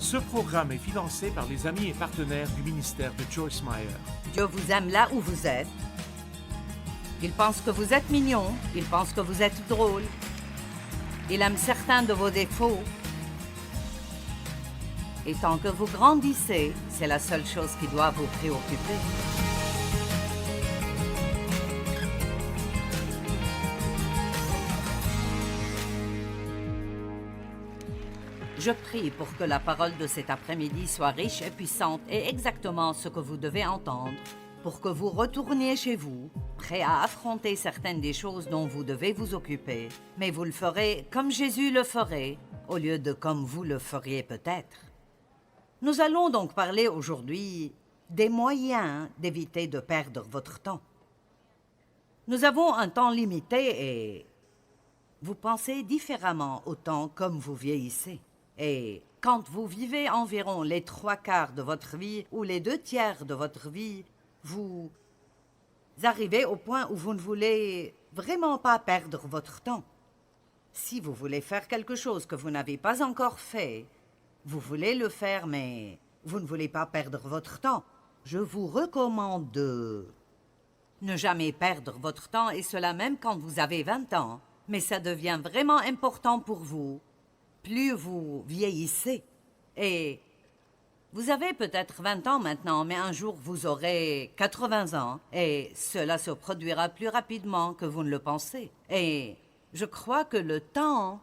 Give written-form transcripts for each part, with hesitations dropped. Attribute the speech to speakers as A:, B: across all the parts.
A: Ce programme est financé par les amis et partenaires du ministère de Joyce Meyer.
B: Dieu vous aime là où vous êtes. Il pense que vous êtes mignon. Il pense que vous êtes drôle. Il aime certains de vos défauts. Et tant que vous grandissez, c'est la seule chose qui doit vous préoccuper. Je prie pour que la parole de cet après-midi soit riche et puissante et exactement ce que vous devez entendre, pour que vous retourniez chez vous, prêt à affronter certaines des choses dont vous devez vous occuper, mais vous le ferez comme Jésus le ferait, au lieu de comme vous le feriez peut-être. Nous allons donc parler aujourd'hui des moyens d'éviter de perdre votre temps. Nous avons un temps limité et vous pensez différemment au temps comme vous vieillissez. Et quand vous vivez environ les 3/4 de votre vie ou les 2/3 de votre vie, vous arrivez au point où vous ne voulez vraiment pas perdre votre temps. Si vous voulez faire quelque chose que vous n'avez pas encore fait, vous voulez le faire, mais vous ne voulez pas perdre votre temps, je vous recommande de ne jamais perdre votre temps, et cela même quand vous avez 20 ans. Mais ça devient vraiment important pour vous. Plus vous vieillissez, et vous avez peut-être 20 ans maintenant, mais un jour vous aurez 80 ans, et cela se produira plus rapidement que vous ne le pensez. Et je crois que le temps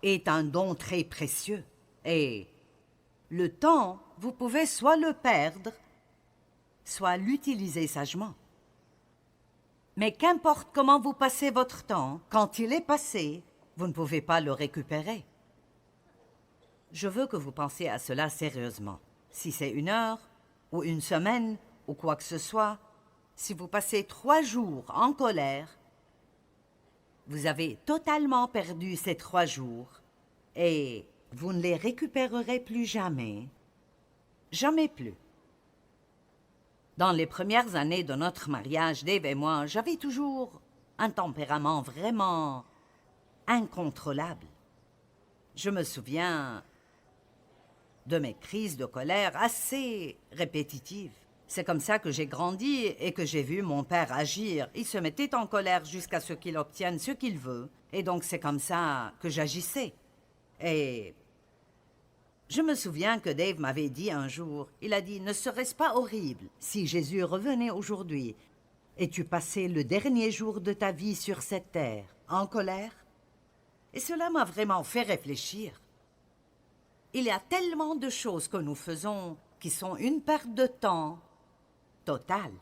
B: est un don très précieux, et le temps, vous pouvez soit le perdre, soit l'utiliser sagement. Mais qu'importe comment vous passez votre temps, quand il est passé, vous ne pouvez pas le récupérer. Je veux que vous pensiez à cela sérieusement. Si c'est 1 heure, ou 1 semaine, ou quoi que ce soit, si vous passez 3 jours en colère, vous avez totalement perdu ces 3 jours, et vous ne les récupérerez plus jamais. Jamais plus. Dans les premières années de notre mariage, Dave et moi, j'avais toujours un tempérament vraiment incontrôlable. Je me souviens de mes crises de colère assez répétitives. C'est comme ça que j'ai grandi et que j'ai vu mon père agir. Il se mettait en colère jusqu'à ce qu'il obtienne ce qu'il veut. Et donc c'est comme ça que j'agissais. Et je me souviens que Dave m'avait dit un jour, il a dit « Ne serait-ce pas horrible si Jésus revenait aujourd'hui et tu passais le dernier jour de ta vie sur cette terre en colère ?» Et cela m'a vraiment fait réfléchir. Il y a tellement de choses que nous faisons qui sont une perte de temps totale.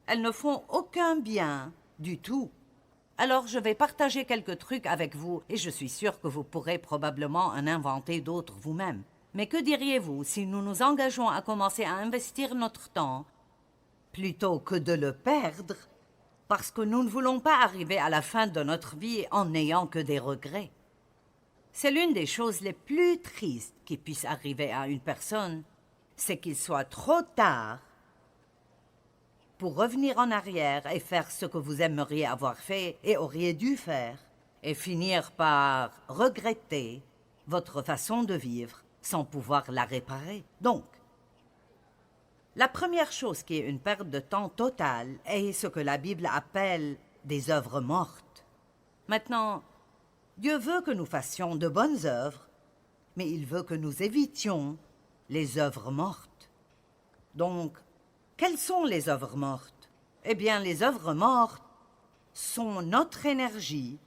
B: Elles ne font aucun bien du tout. Alors je vais partager quelques trucs avec vous et je suis sûre que vous pourrez probablement en inventer d'autres vous-même. Mais que diriez-vous si nous nous engageons à commencer à investir notre temps plutôt que de le perdre parce que nous ne voulons pas arriver à la fin de notre vie en n'ayant que des regrets? C'est l'une des choses les plus tristes qui puisse arriver à une personne, c'est qu'il soit trop tard pour revenir en arrière et faire ce que vous aimeriez avoir fait et auriez dû faire, et finir par regretter votre façon de vivre sans pouvoir la réparer. Donc, la première chose qui est une perte de temps totale est ce que la Bible appelle des œuvres mortes. Maintenant, Dieu veut que nous fassions de bonnes œuvres, mais il veut que nous évitions les œuvres mortes. Donc, quelles sont les œuvres mortes? Eh bien, les œuvres mortes sont notre énergie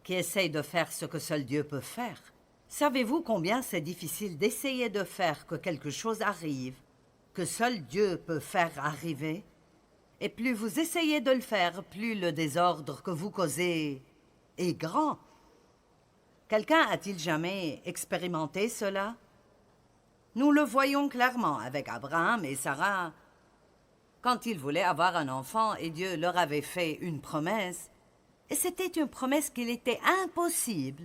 B: qui essaye de faire ce que seul Dieu peut faire. Savez-vous combien c'est difficile d'essayer de faire que quelque chose arrive, que seul Dieu peut faire arriver? Et plus vous essayez de le faire, plus le désordre que vous causez est grand. Quelqu'un a-t-il jamais expérimenté cela? Nous le voyons clairement avec Abraham et Sarah. Quand ils voulaient avoir un enfant et Dieu leur avait fait une promesse, et c'était une promesse qu'il était impossible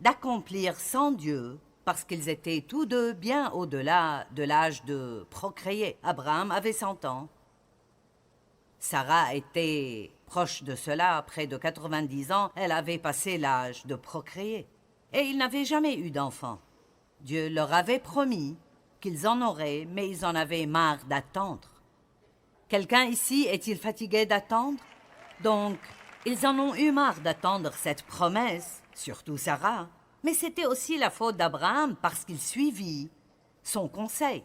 B: d'accomplir sans Dieu, parce qu'ils étaient tous deux bien au-delà de l'âge de procréer. Abraham avait 100 ans. Sarah était proche de cela, près de 90 ans, elle avait passé l'âge de procréer. et ils n'avaient jamais eu d'enfants. Dieu leur avait promis qu'ils en auraient, mais ils en avaient marre d'attendre. Quelqu'un ici est-il fatigué d'attendre? Donc, ils en ont eu marre d'attendre cette promesse, surtout Sarah. Mais c'était aussi la faute d'Abraham parce qu'il suivit son conseil.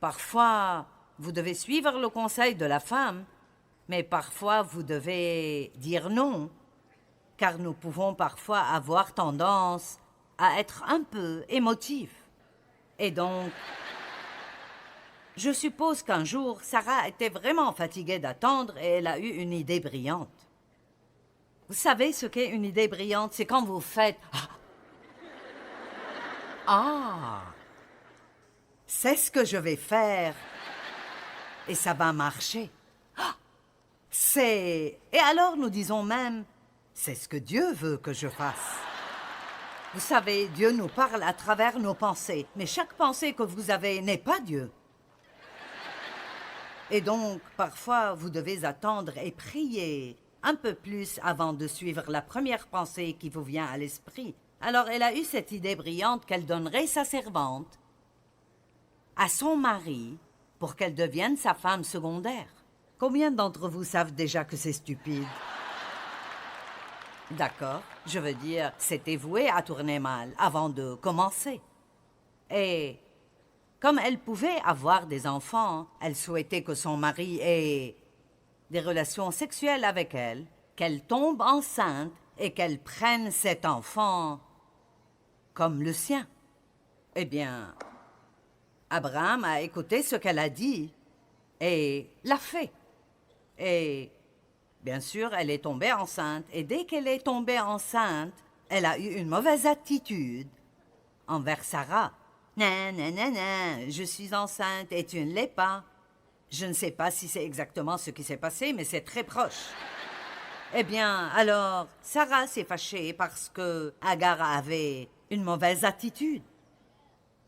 B: Parfois, vous devez suivre le conseil de la femme, mais parfois vous devez dire non, car nous pouvons parfois avoir tendance à être un peu émotifs. Et donc, je suppose qu'un jour, Sarah était vraiment fatiguée d'attendre et elle a eu une idée brillante. Vous savez ce qu'est une idée brillante? C'est quand vous faites « Ah, c'est ce que je vais faire et ça va marcher. Ah, c'est... » Et alors nous disons même « C'est ce que Dieu veut que je fasse. » Vous savez, Dieu nous parle à travers nos pensées, mais chaque pensée que vous avez n'est pas Dieu. Et donc, parfois, vous devez attendre et prier un peu plus avant de suivre la première pensée qui vous vient à l'esprit. Alors, elle a eu cette idée brillante qu'elle donnerait sa servante à son mari pour qu'elle devienne sa femme secondaire. Combien d'entre vous savent déjà que c'est stupide? D'accord, je veux dire, c'était voué à tourner mal avant de commencer. Et comme elle pouvait avoir des enfants, elle souhaitait que son mari ait des relations sexuelles avec elle, qu'elle tombe enceinte et qu'elle prenne cet enfant comme le sien. Eh bien, Abraham a écouté ce qu'elle a dit et l'a fait. Et bien sûr, elle est tombée enceinte, et dès qu'elle est tombée enceinte, elle a eu une mauvaise attitude envers Sarah. « Non, non, non, non, je suis enceinte et tu ne l'es pas. » Je ne sais pas si c'est exactement ce qui s'est passé, mais c'est très proche. Eh bien, alors, Sarah s'est fâchée parce que Agar avait une mauvaise attitude.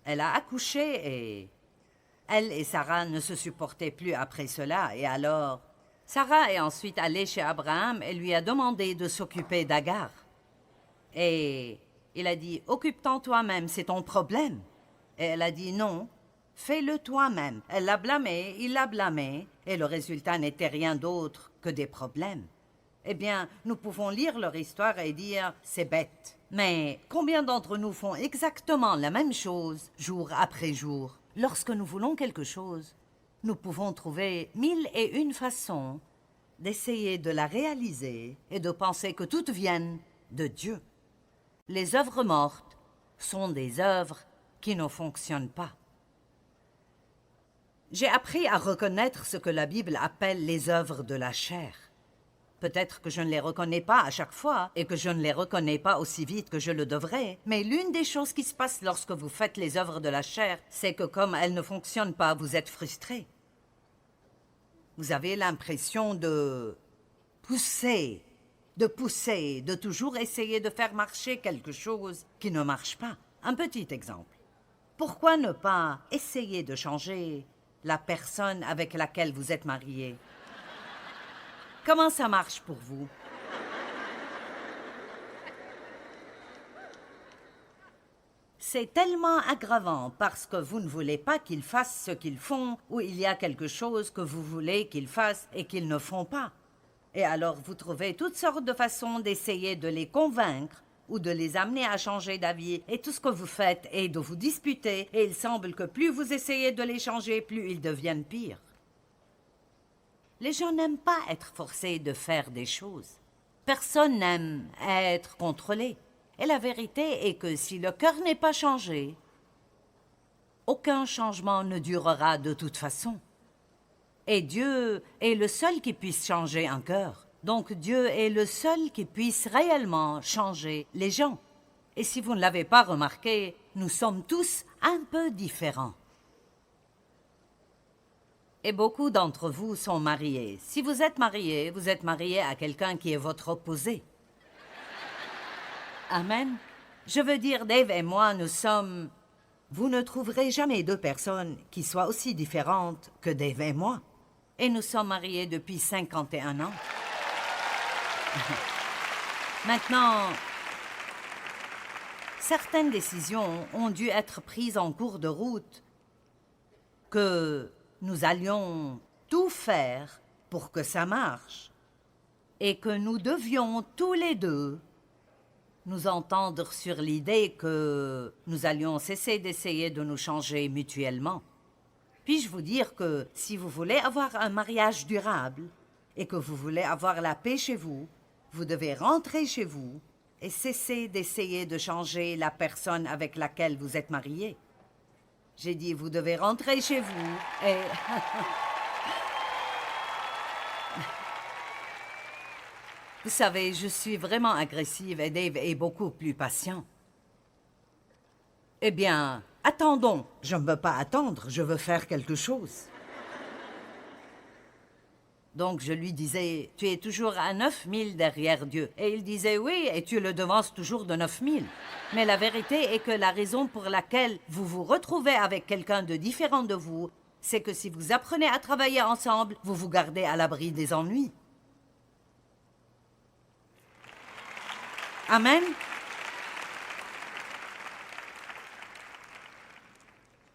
B: Elle a accouché et elle et Sarah ne se supportaient plus après cela, et alors Sarah est ensuite allée chez Abraham et lui a demandé de s'occuper d'Agar. Et il a dit « Occupe-t'en toi-même, c'est ton problème. » Et elle a dit « Non, fais-le toi-même. » Elle l'a blâmé, il l'a blâmé, et le résultat n'était rien d'autre que des problèmes. Eh bien, nous pouvons lire leur histoire et dire « C'est bête. » Mais combien d'entre nous font exactement la même chose, jour après jour? Lorsque nous voulons quelque chose, nous pouvons trouver 1001 façons d'essayer de la réaliser et de penser que toutes viennent de Dieu. Les œuvres mortes sont des œuvres qui ne fonctionnent pas. J'ai appris à reconnaître ce que la Bible appelle les œuvres de la chair. Peut-être que je ne les reconnais pas à chaque fois et que je ne les reconnais pas aussi vite que je le devrais, mais l'une des choses qui se passe lorsque vous faites les œuvres de la chair, c'est que comme elles ne fonctionnent pas, vous êtes frustré. Vous avez l'impression de pousser, de toujours essayer de faire marcher quelque chose qui ne marche pas. Un petit exemple. Pourquoi ne pas essayer de changer la personne avec laquelle vous êtes marié? Comment ça marche pour vous? C'est tellement aggravant parce que vous ne voulez pas qu'ils fassent ce qu'ils font ou il y a quelque chose que vous voulez qu'ils fassent et qu'ils ne font pas. Et alors vous trouvez toutes sortes de façons d'essayer de les convaincre ou de les amener à changer d'avis, et tout ce que vous faites est de vous disputer, et il semble que plus vous essayez de les changer, plus ils deviennent pires. Les gens n'aiment pas être forcés de faire des choses. Personne n'aime être contrôlé. Et la vérité est que si le cœur n'est pas changé, aucun changement ne durera de toute façon. Et Dieu est le seul qui puisse changer un cœur. Donc Dieu est le seul qui puisse réellement changer les gens. Et si vous ne l'avez pas remarqué, nous sommes tous un peu différents. Et beaucoup d'entre vous sont mariés. Si vous êtes marié à quelqu'un qui est votre opposé. Amen. Je veux dire, Dave et moi, nous sommes... Vous ne trouverez jamais deux personnes qui soient aussi différentes que Dave et moi. Et nous sommes mariés depuis 51 ans. Maintenant, certaines décisions ont dû être prises en cours de route, que nous allions tout faire pour que ça marche, et que nous devions tous les deux nous entendre sur l'idée que nous allions cesser d'essayer de nous changer mutuellement. Puis-je vous dire que si vous voulez avoir un mariage durable et que vous voulez avoir la paix chez vous, vous devez rentrer chez vous et cesser d'essayer de changer la personne avec laquelle vous êtes marié. J'ai dit, vous devez rentrer chez vous et... Vous savez, je suis vraiment agressive et Dave est beaucoup plus patient. Eh bien, attendons. Je ne veux pas attendre, je veux faire quelque chose. Donc je lui disais, tu es toujours à 9000 derrière Dieu. Et il disait, oui, et tu le devances toujours de 9000. Mais la vérité est que la raison pour laquelle vous vous retrouvez avec quelqu'un de différent de vous, c'est que si vous apprenez à travailler ensemble, vous vous gardez à l'abri des ennuis. Amen.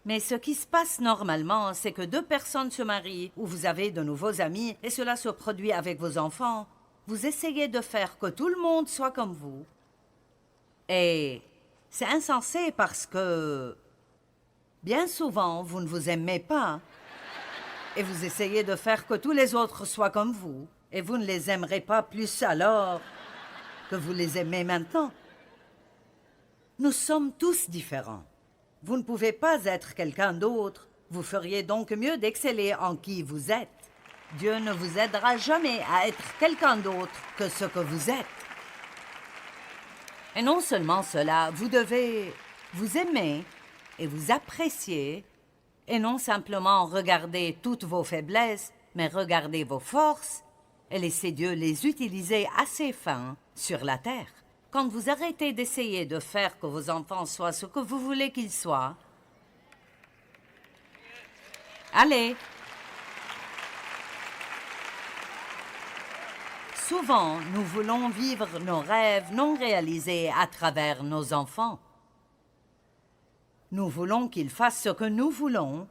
B: Mais ce qui se passe normalement, c'est que deux personnes se marient ou vous avez de nouveaux amis et cela se produit avec vos enfants. Vous essayez de faire que tout le monde soit comme vous. Et c'est insensé parce que bien souvent, vous ne vous aimez pas et vous essayez de faire que tous les autres soient comme vous et vous ne les aimerez pas plus alors que vous les aimez maintenant. Nous sommes tous différents. Vous ne pouvez pas être quelqu'un d'autre. Vous feriez donc mieux d'exceller en qui vous êtes. Dieu ne vous aidera jamais à être quelqu'un d'autre que ce que vous êtes. Et non seulement cela, vous devez vous aimer et vous apprécier et non simplement regarder toutes vos faiblesses, mais regarder vos forces et laisser Dieu les utiliser assez fin sur la terre. Quand vous arrêtez d'essayer de faire que vos enfants soient ce que vous voulez qu'ils soient, allez. Souvent, nous voulons vivre nos rêves non réalisés à travers nos enfants. Nous voulons qu'ils fassent ce que nous voulons,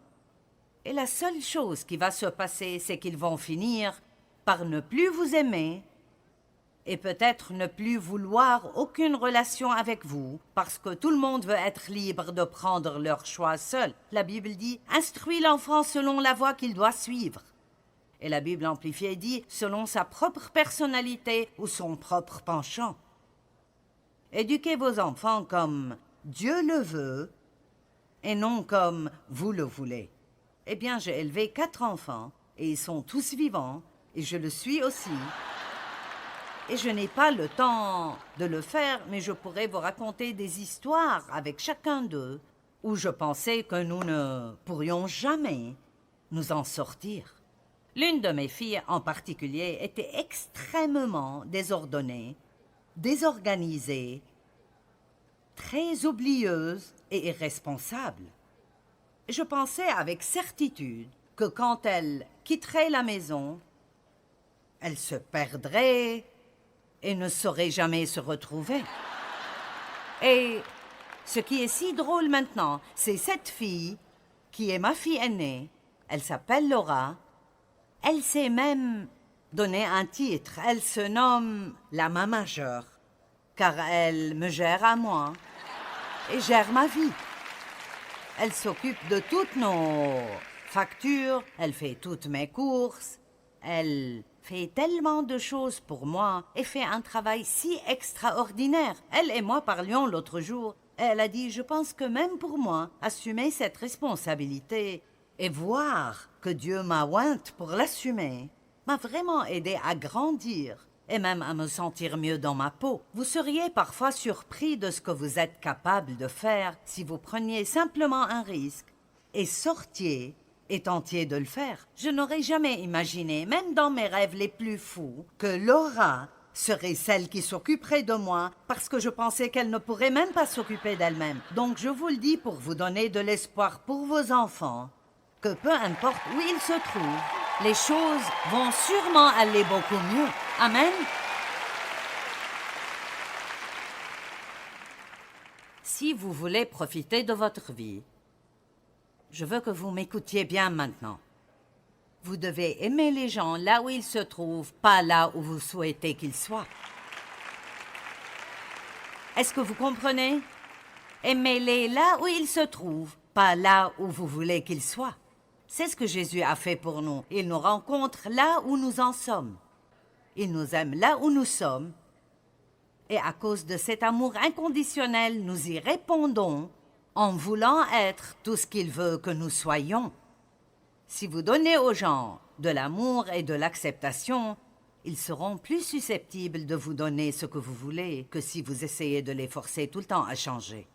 B: et la seule chose qui va se passer, c'est qu'ils vont finir par ne plus vous aimer et peut-être ne plus vouloir aucune relation avec vous, parce que tout le monde veut être libre de prendre leur choix seul. La Bible dit « Instruis l'enfant selon la voie qu'il doit suivre ». Et la Bible amplifiée dit « selon sa propre personnalité ou son propre penchant ». Éduquez vos enfants comme Dieu le veut et non comme vous le voulez. Eh bien, j'ai élevé 4 enfants et ils sont tous vivants et je le suis aussi. Et je n'ai pas le temps de le faire, mais je pourrais vous raconter des histoires avec chacun d'eux où je pensais que nous ne pourrions jamais nous en sortir. L'une de mes filles en particulier était extrêmement désordonnée, désorganisée, très oublieuse et irresponsable. Je pensais avec certitude que quand elle quitterait la maison, elle se perdrait et ne saurait jamais se retrouver. Et ce qui est si drôle maintenant, c'est cette fille, qui est ma fille aînée, elle s'appelle Laura, elle s'est même donné un titre, elle se nomme la main majeure, car elle me gère à moi et gère ma vie. Elle s'occupe de toutes nos factures, elle fait toutes mes courses, elle fait tellement de choses pour moi et fait un travail si extraordinaire. Elle et moi parlions l'autre jour et elle a dit « Je pense que même pour moi, assumer cette responsabilité et voir que Dieu m'a ointe pour l'assumer m'a vraiment aidé à grandir et même à me sentir mieux dans ma peau. Vous seriez parfois surpris de ce que vous êtes capable de faire si vous preniez simplement un risque et sortiez et tentiez de le faire. Je n'aurais jamais imaginé, même dans mes rêves les plus fous, que Laura serait celle qui s'occuperait de moi parce que je pensais qu'elle ne pourrait même pas s'occuper d'elle-même. Donc je vous le dis pour vous donner de l'espoir pour vos enfants, que peu importe où ils se trouvent, les choses vont sûrement aller beaucoup mieux. Amen. Si vous voulez profiter de votre vie, je veux que vous m'écoutiez bien maintenant. Vous devez aimer les gens là où ils se trouvent, pas là où vous souhaitez qu'ils soient. Est-ce que vous comprenez? Aimez-les là où ils se trouvent, pas là où vous voulez qu'ils soient. C'est ce que Jésus a fait pour nous. Il nous rencontre là où nous en sommes. Il nous aime là où nous sommes. Et à cause de cet amour inconditionnel, nous y répondons en voulant être tout ce qu'il veut que nous soyons. Si vous donnez aux gens de l'amour et de l'acceptation, ils seront plus susceptibles de vous donner ce que vous voulez que si vous essayez de les forcer tout le temps à changer.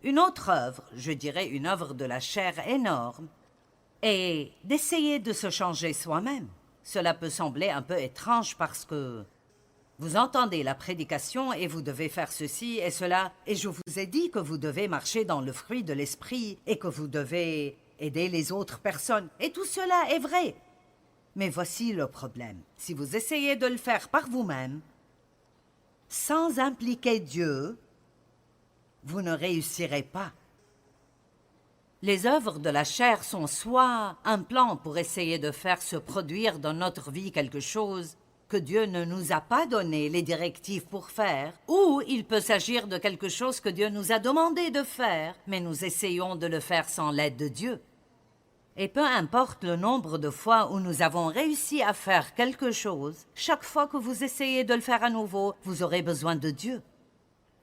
B: Une autre œuvre, je dirais une œuvre de la chair énorme, est d'essayer de se changer soi-même. Cela peut sembler un peu étrange parce que vous entendez la prédication et vous devez faire ceci et cela, et je vous ai dit que vous devez marcher dans le fruit de l'esprit et que vous devez aider les autres personnes, et tout cela est vrai. Mais voici le problème. Si vous essayez de le faire par vous-même, sans impliquer Dieu, vous ne réussirez pas. Les œuvres de la chair sont soit un plan pour essayer de faire se produire dans notre vie quelque chose que Dieu ne nous a pas donné les directives pour faire, ou il peut s'agir de quelque chose que Dieu nous a demandé de faire, mais nous essayons de le faire sans l'aide de Dieu. Et peu importe le nombre de fois où nous avons réussi à faire quelque chose, chaque fois que vous essayez de le faire à nouveau, vous aurez besoin de Dieu.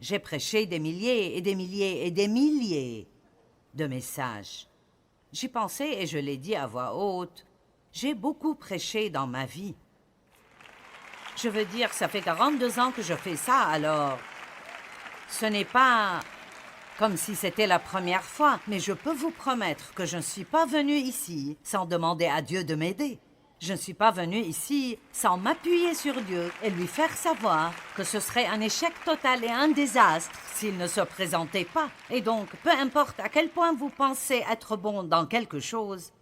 B: J'ai prêché des milliers et des milliers et des milliers de messages. J'y pensais et je l'ai dit à voix haute. J'ai beaucoup prêché dans ma vie. Je veux dire, ça fait 42 ans que je fais ça, alors ce n'est pas comme si c'était la première fois, mais je peux vous promettre que je ne suis pas venue ici sans demander à Dieu de m'aider. Je ne suis pas venue ici sans m'appuyer sur Dieu et lui faire savoir que ce serait un échec total et un désastre s'il ne se présentait pas. Et donc, peu importe à quel point vous pensez être bon dans quelque chose,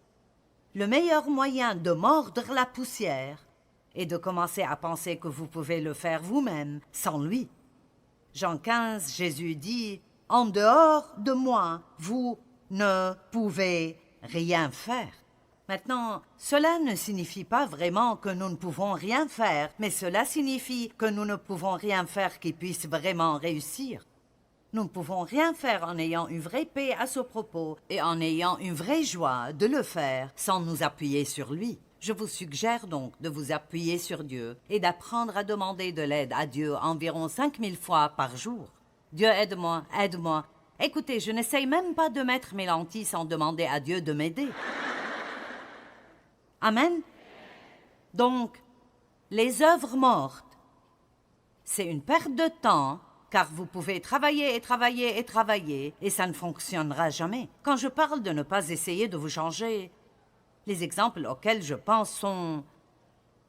B: le meilleur moyen de mordre la poussière est de commencer à penser que vous pouvez le faire vous-même, sans lui. Jean 15, Jésus dit « En dehors de moi, vous ne pouvez rien faire. » Maintenant, cela ne signifie pas vraiment que nous ne pouvons rien faire, mais cela signifie que nous ne pouvons rien faire qui puisse vraiment réussir. Nous ne pouvons rien faire en ayant une vraie paix à ce propos et en ayant une vraie joie de le faire sans nous appuyer sur lui. Je vous suggère donc de vous appuyer sur Dieu et d'apprendre à demander de l'aide à Dieu environ 5000 fois par jour. Dieu, aide-moi, aide-moi. Écoutez, je n'essaye même pas de mettre mes lentilles sans demander à Dieu de m'aider. Amen. Donc, les œuvres mortes, c'est une perte de temps, car vous pouvez travailler et travailler et travailler, et ça ne fonctionnera jamais. Quand je parle de ne pas essayer de vous changer, les exemples auxquels je pense sont...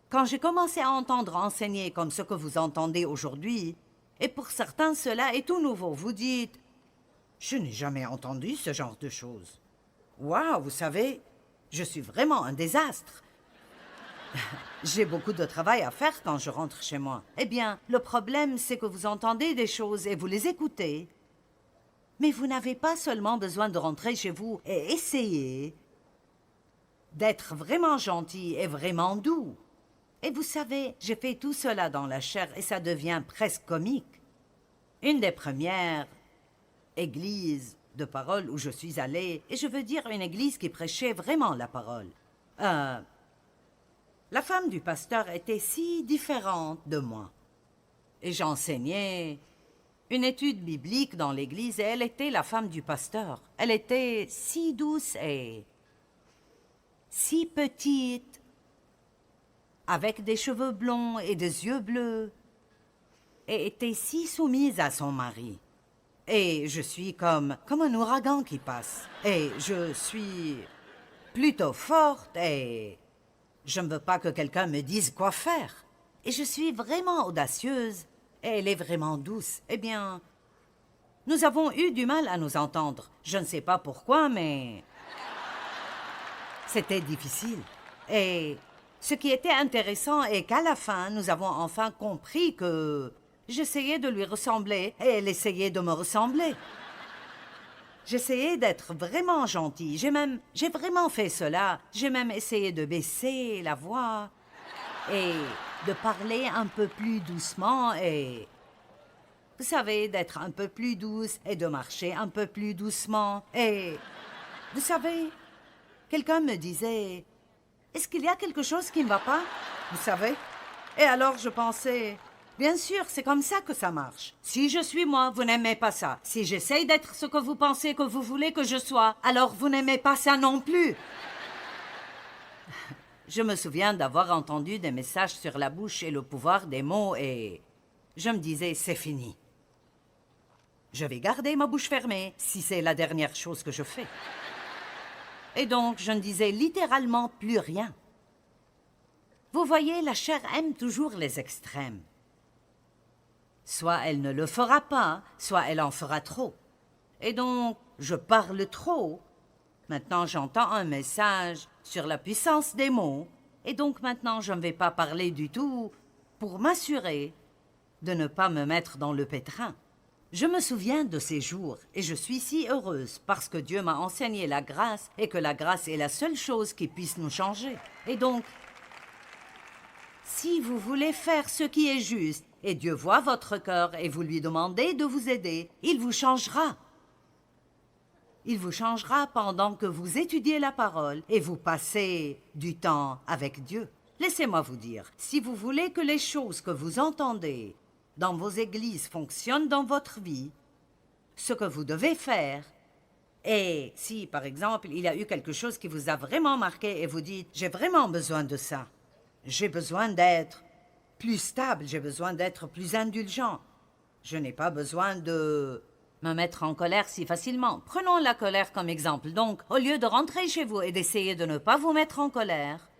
B: Quand j'ai commencé à entendre enseigner comme ce que vous entendez aujourd'hui, et pour certains cela est tout nouveau, vous dites « Je n'ai jamais entendu ce genre de choses. Waouh, vous savez, je suis vraiment un désastre. J'ai beaucoup de travail à faire quand je rentre chez moi. Eh bien, le problème, c'est que vous entendez des choses et vous les écoutez. Mais vous n'avez pas seulement besoin de rentrer chez vous et essayer d'être vraiment gentil et vraiment doux. Et vous savez, j'ai fait tout cela dans la chair et ça devient presque comique. Une des premières églises de parole où je suis allée, et je veux dire une église qui prêchait vraiment la parole. La femme du pasteur était si différente de moi. Et j'enseignais une étude biblique dans l'église et elle était la femme du pasteur. Elle était si douce et si petite, avec des cheveux blonds et des yeux bleus, et était si soumise à son mari. Et je suis comme un ouragan qui passe. Et je suis plutôt forte et je ne veux pas que quelqu'un me dise quoi faire. Et je suis vraiment audacieuse et elle est vraiment douce. Eh bien, nous avons eu du mal à nous entendre. Je ne sais pas pourquoi, mais c'était difficile. Et ce qui était intéressant est qu'à la fin, nous avons enfin compris que j'essayais de lui ressembler et elle essayait de me ressembler. J'essayais d'être vraiment gentil. J'ai vraiment fait cela. J'ai même essayé de baisser la voix et de parler un peu plus doucement et... Vous savez, d'être un peu plus douce et de marcher un peu plus doucement. Et, vous savez, quelqu'un me disait, est-ce qu'il y a quelque chose qui ne va pas? Vous savez? Et alors je pensais, bien sûr, c'est comme ça que ça marche. Si je suis moi, vous n'aimez pas ça. Si j'essaye d'être ce que vous pensez que vous voulez que je sois, alors vous n'aimez pas ça non plus. Je me souviens d'avoir entendu des messages sur la bouche et le pouvoir des mots et je me disais, c'est fini. Je vais garder ma bouche fermée si c'est la dernière chose que je fais. Et donc, je ne disais littéralement plus rien. Vous voyez, la chair aime toujours les extrêmes. Soit elle ne le fera pas, soit elle en fera trop. Et donc, je parle trop. Maintenant, j'entends un message sur la puissance des mots. Et donc, maintenant, je ne vais pas parler du tout pour m'assurer de ne pas me mettre dans le pétrin. Je me souviens de ces jours et je suis si heureuse parce que Dieu m'a enseigné la grâce et que la grâce est la seule chose qui puisse nous changer. Et donc, si vous voulez faire ce qui est juste et Dieu voit votre cœur et vous lui demandez de vous aider, il vous changera. Il vous changera pendant que vous étudiez la parole et vous passez du temps avec Dieu. Laissez-moi vous dire, si vous voulez que les choses que vous entendez dans vos églises fonctionnent dans votre vie, ce que vous devez faire, et si, par exemple, il y a eu quelque chose qui vous a vraiment marqué et vous dites « j'ai vraiment besoin de ça, j'ai besoin d'être plus stable, j'ai besoin d'être plus indulgent, je n'ai pas besoin de me mettre en colère si facilement. » Prenons la colère comme exemple. Donc, au lieu de rentrer chez vous et d'essayer de ne pas vous mettre en colère,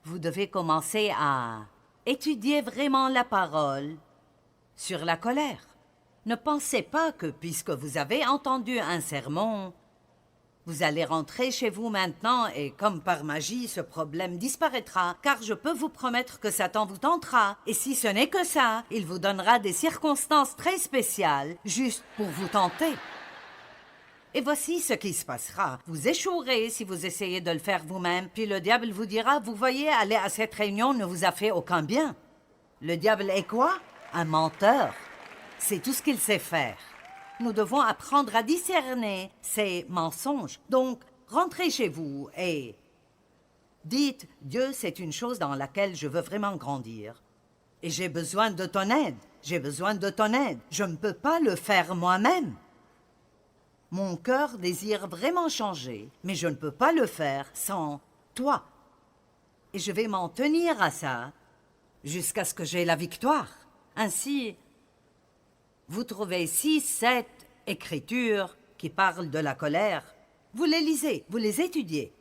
B: vous devez commencer à étudier vraiment la parole sur la colère. Ne pensez pas que puisque vous avez entendu un sermon, vous allez rentrer chez vous maintenant et comme par magie, ce problème disparaîtra, car je peux vous promettre que Satan vous tentera. Et si ce n'est que ça, il vous donnera des circonstances très spéciales, juste pour vous tenter. Et voici ce qui se passera. Vous échouerez si vous essayez de le faire vous-même, puis le diable vous dira, vous voyez, aller à cette réunion ne vous a fait aucun bien. Le diable est quoi? Un menteur. C'est tout ce qu'il sait faire. Nous devons apprendre à discerner ces mensonges. Donc, rentrez chez vous et dites, Dieu, c'est une chose dans laquelle je veux vraiment grandir. Et j'ai besoin de ton aide. J'ai besoin de ton aide. Je ne peux pas le faire moi-même. Mon cœur désire vraiment changer, mais je ne peux pas le faire sans toi. Et je vais m'en tenir à ça jusqu'à ce que j'aie la victoire. Ainsi, vous trouvez 6, 7 écritures qui parlent de la colère. Vous les lisez, vous les étudiez.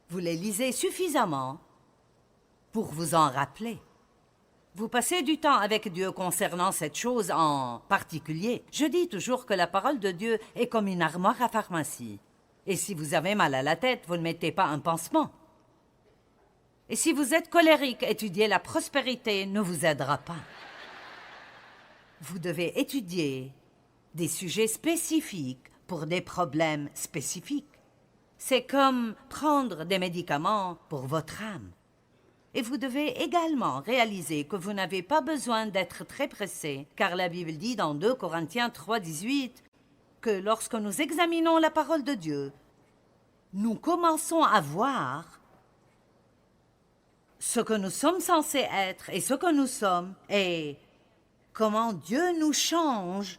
B: Vous les lisez suffisamment pour vous en rappeler. Vous passez du temps avec Dieu concernant cette chose en particulier. Je dis toujours que la parole de Dieu est comme une armoire à pharmacie. Et si vous avez mal à la tête, vous ne mettez pas un pansement. Et si vous êtes colérique, étudier la prospérité ne vous aidera pas. Vous devez étudier des sujets spécifiques pour des problèmes spécifiques. C'est comme prendre des médicaments pour votre âme. Et vous devez également réaliser que vous n'avez pas besoin d'être très pressé, car la Bible dit dans 2 Corinthiens 3, 18 que lorsque nous examinons la parole de Dieu, nous commençons à voir ce que nous sommes censés être et ce que nous sommes, et comment Dieu nous change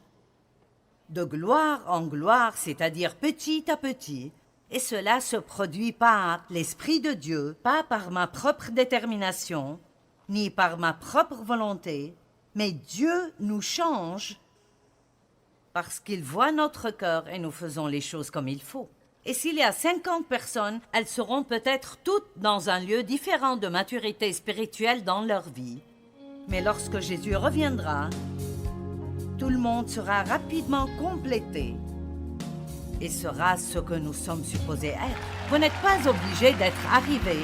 B: de gloire en gloire, c'est-à-dire petit à petit. Et cela se produit par l'Esprit de Dieu, pas par ma propre détermination, ni par ma propre volonté, mais Dieu nous change parce qu'il voit notre cœur et nous faisons les choses comme il faut. Et s'il y a 50 personnes, elles seront peut-être toutes dans un lieu différent de maturité spirituelle dans leur vie. Mais lorsque Jésus reviendra, tout le monde sera rapidement complété et sera ce que nous sommes supposés être. Vous n'êtes pas obligé d'être arrivé,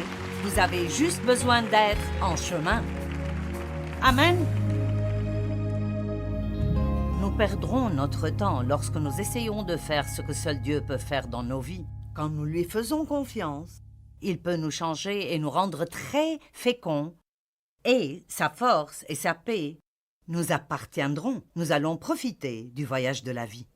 B: vous avez juste besoin d'être en chemin. Amen. Nous perdrons notre temps lorsque nous essayons de faire ce que seul Dieu peut faire dans nos vies. Quand nous lui faisons confiance, il peut nous changer et nous rendre très féconds. Et sa force et sa paix nous appartiendront. Nous allons profiter du voyage de la vie.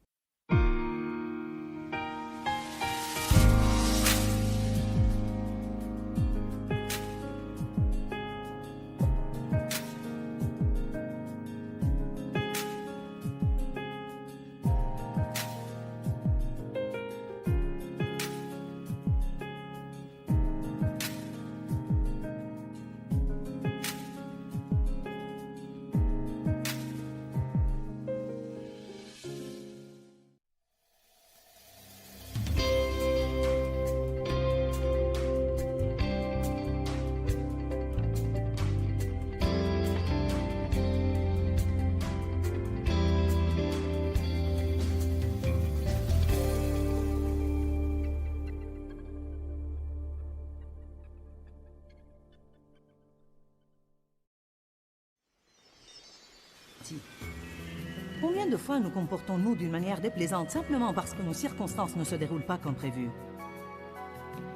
B: Combien de fois nous comportons-nous d'une manière déplaisante simplement parce que nos circonstances ne se déroulent pas comme prévu?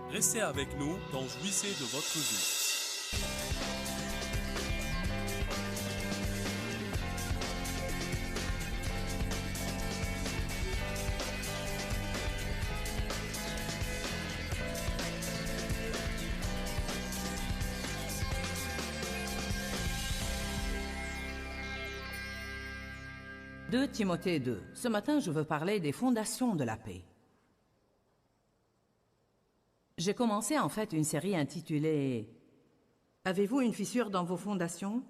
C: Restez avec nous dans Jouissez de votre vie.
B: « 2 Timothée 2. Ce matin, je veux parler des fondations de la paix. J'ai commencé en fait une série intitulée « Avez-vous une fissure dans vos fondations ?»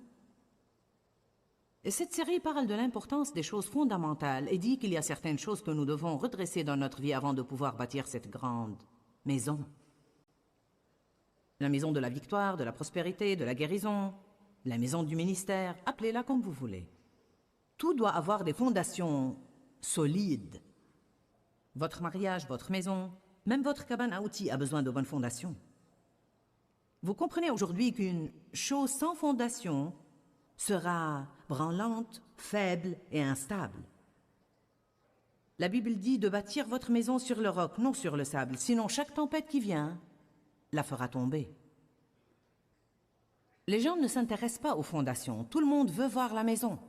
B: Et cette série parle de l'importance des choses fondamentales et dit qu'il y a certaines choses que nous devons redresser dans notre vie avant de pouvoir bâtir cette grande maison. La maison de la victoire, de la prospérité, de la guérison, la maison du ministère, appelez-la comme vous voulez. Tout doit avoir des fondations solides. Votre mariage, votre maison, même votre cabane à outils a besoin de bonnes fondations. Vous comprenez aujourd'hui qu'une chose sans fondation sera branlante, faible et instable. La Bible dit de bâtir votre maison sur le roc, non sur le sable, sinon chaque tempête qui vient la fera tomber. Les gens ne s'intéressent pas aux fondations. Tout le monde veut voir la maison.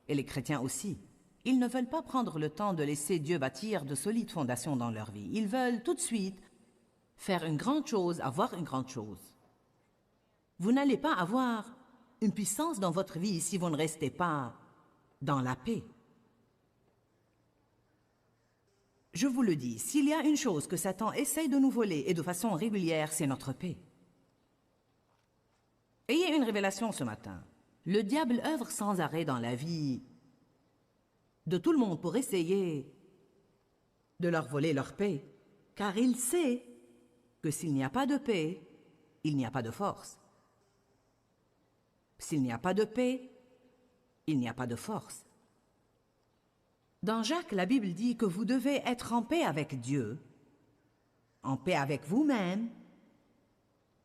B: Et les chrétiens aussi. Ils ne veulent pas prendre le temps de laisser Dieu bâtir de solides fondations dans leur vie. Ils veulent tout de suite faire une grande chose, avoir une grande chose. Vous n'allez pas avoir une puissance dans votre vie si vous ne restez pas dans la paix. Je vous le dis, s'il y a une chose que Satan essaye de nous voler et de façon régulière, c'est notre paix. Ayez une révélation ce matin. Le diable œuvre sans arrêt dans la vie de tout le monde pour essayer de leur voler leur paix, car il sait que s'il n'y a pas de paix, il n'y a pas de force. S'il n'y a pas de paix, il n'y a pas de force. Dans Jacques, la Bible dit que vous devez être en paix avec Dieu, en paix avec vous-même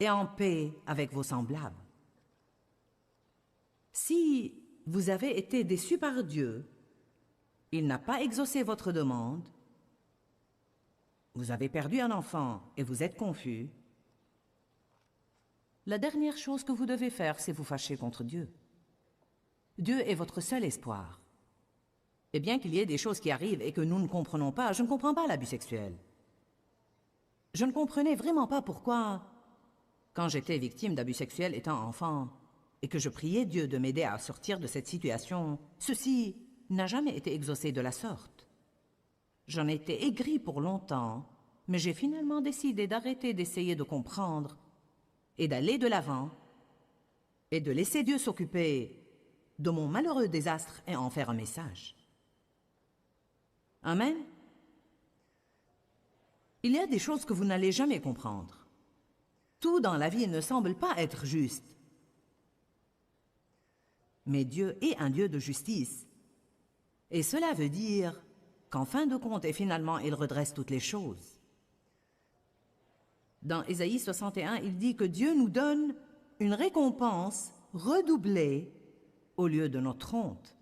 B: et en paix avec vos semblables. Si vous avez été déçu par Dieu, il n'a pas exaucé votre demande, vous avez perdu un enfant et vous êtes confus, la dernière chose que vous devez faire, c'est vous fâcher contre Dieu. Dieu est votre seul espoir. Et bien qu'il y ait des choses qui arrivent et que nous ne comprenons pas, je ne comprends pas l'abus sexuel. Je ne comprenais vraiment pas pourquoi, quand j'étais victime d'abus sexuels étant enfant, et que je priais Dieu de m'aider à sortir de cette situation, ceci n'a jamais été exaucé de la sorte. J'en étais aigri pour longtemps, mais j'ai finalement décidé d'arrêter d'essayer de comprendre et d'aller de l'avant et de laisser Dieu s'occuper de mon malheureux désastre et en faire un message. Amen. Il y a des choses que vous n'allez jamais comprendre. Tout dans la vie ne semble pas être juste. Mais Dieu est un Dieu de justice. Et cela veut dire qu'en fin de compte et finalement, il redresse toutes les choses. Dans Ésaïe 61, il dit que Dieu nous donne une récompense redoublée au lieu de notre honte.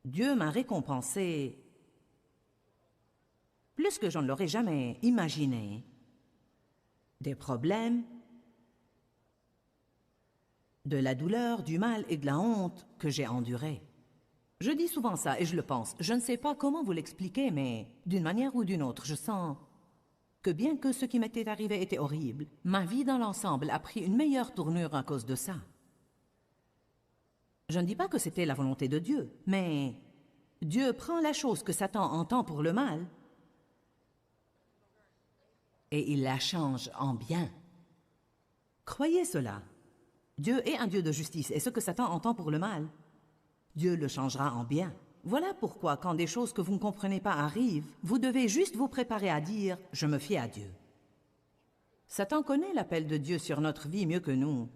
B: Dieu m'a récompensé plus que je ne l'aurais jamais imaginé. Des problèmes, de la douleur, du mal et de la honte que j'ai endurés. Je dis souvent ça et je le pense. Je ne sais pas comment vous l'expliquer, mais d'une manière ou d'une autre, je sens que bien que ce qui m'était arrivé était horrible, ma vie dans l'ensemble a pris une meilleure tournure à cause de ça. Je ne dis pas que c'était la volonté de Dieu, mais Dieu prend la chose que Satan entend pour le mal et il la change en bien. Croyez cela. Dieu est un Dieu de justice et ce que Satan entend pour le mal, Dieu le changera en bien. Voilà pourquoi, quand des choses que vous ne comprenez pas arrivent, vous devez juste vous préparer à dire « Je me fie à Dieu ». Satan connaît l'appel de Dieu sur notre vie mieux que nous.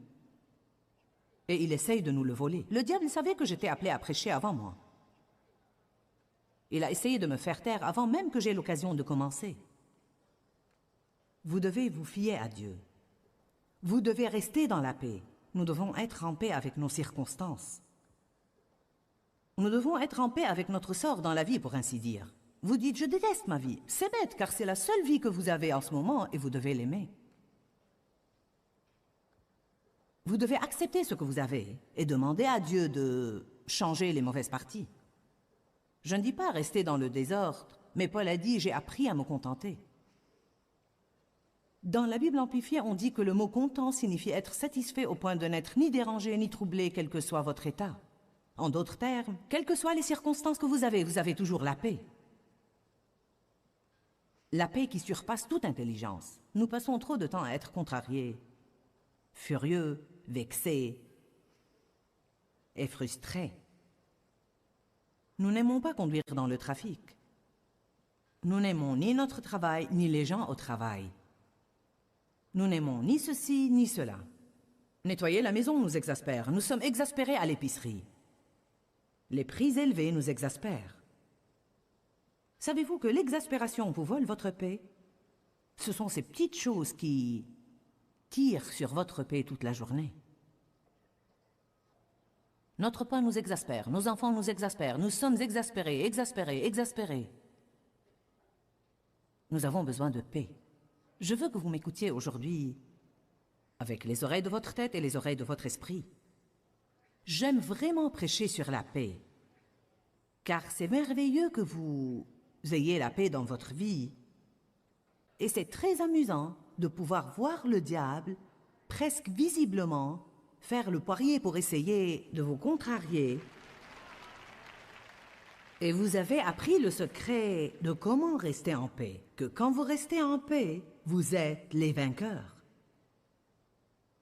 B: Et il essaye de nous le voler. Le diable savait que j'étais appelé à prêcher avant moi. Il a essayé de me faire taire avant même que j'aie l'occasion de commencer. Vous devez vous fier à Dieu. Vous devez rester dans la paix. Nous devons être en paix avec nos circonstances. Nous devons être en paix avec notre sort dans la vie, pour ainsi dire. Vous dites « Je déteste ma vie ». C'est bête, car c'est la seule vie que vous avez en ce moment et vous devez l'aimer. Vous devez accepter ce que vous avez et demander à Dieu de changer les mauvaises parties. Je ne dis pas rester dans le désordre, mais Paul a dit « J'ai appris à me contenter ». Dans la Bible amplifiée, on dit que le mot « content » signifie être satisfait au point de n'être ni dérangé ni troublé, quel que soit votre état. En d'autres termes, quelles que soient les circonstances que vous avez toujours la paix. La paix qui surpasse toute intelligence. Nous passons trop de temps à être contrariés, furieux, vexés et frustrés. Nous n'aimons pas conduire dans le trafic. Nous n'aimons ni notre travail, ni les gens au travail. Nous n'aimons ni ceci, ni cela. Nettoyer la maison nous exaspère. Nous sommes exaspérés à l'épicerie. Les prix élevés nous exaspèrent. Savez-vous que l'exaspération vous vole votre paix? Ce sont ces petites choses qui tirent sur votre paix toute la journée. Notre pain nous exaspère, nos enfants nous exaspèrent, nous sommes exaspérés, exaspérés, exaspérés. Nous avons besoin de paix. Je veux que vous m'écoutiez aujourd'hui avec les oreilles de votre tête et les oreilles de votre esprit. J'aime vraiment prêcher sur la paix, car c'est merveilleux que vous ayez la paix dans votre vie. Et c'est très amusant de pouvoir voir le diable, presque visiblement, faire le poirier pour essayer de vous contrarier. Et vous avez appris le secret de comment rester en paix, que quand vous restez en paix, vous êtes les vainqueurs.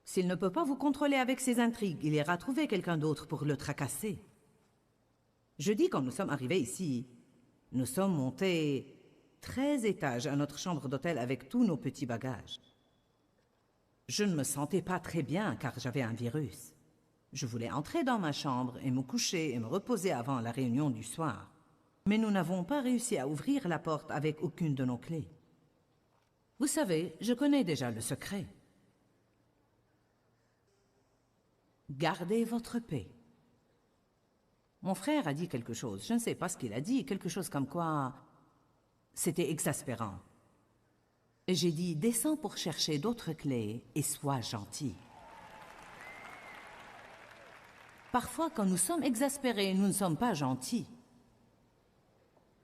B: S'il ne peut pas vous contrôler avec ses intrigues, il ira trouver quelqu'un d'autre pour le tracasser. Jeudi, quand nous sommes arrivés ici, nous sommes montés 13 étages à notre chambre d'hôtel avec tous nos petits bagages. Je ne me sentais pas très bien car j'avais un virus. Je voulais entrer dans ma chambre et me coucher et me reposer avant la réunion du soir. Mais nous n'avons pas réussi à ouvrir la porte avec aucune de nos clés. Vous savez, je connais déjà le secret. Gardez votre paix. Mon frère a dit quelque chose, je ne sais pas ce qu'il a dit, quelque chose comme quoi c'était exaspérant. Et j'ai dit, descends pour chercher d'autres clés et sois gentil. Parfois, quand nous sommes exaspérés, nous ne sommes pas gentils.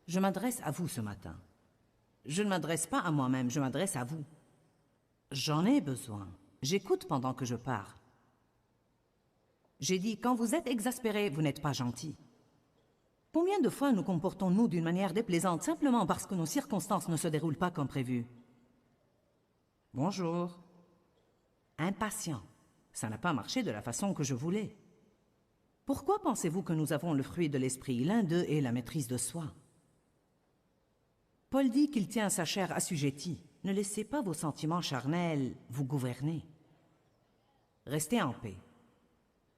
B: Je m'adresse à vous ce matin. Je ne m'adresse pas à moi-même, je m'adresse à vous. J'en ai besoin. J'écoute pendant que je parle. J'ai dit, quand vous êtes exaspéré, vous n'êtes pas gentil. Combien de fois nous comportons-nous d'une manière déplaisante simplement parce que nos circonstances ne se déroulent pas comme prévu? Bonjour. Impatient. Ça n'a pas marché de la façon que je voulais. Pourquoi pensez-vous que nous avons le fruit de l'esprit? L'un d'eux est la maîtrise de soi. Paul dit qu'il tient sa chair assujettie. Ne laissez pas vos sentiments charnels vous gouverner. Restez en paix.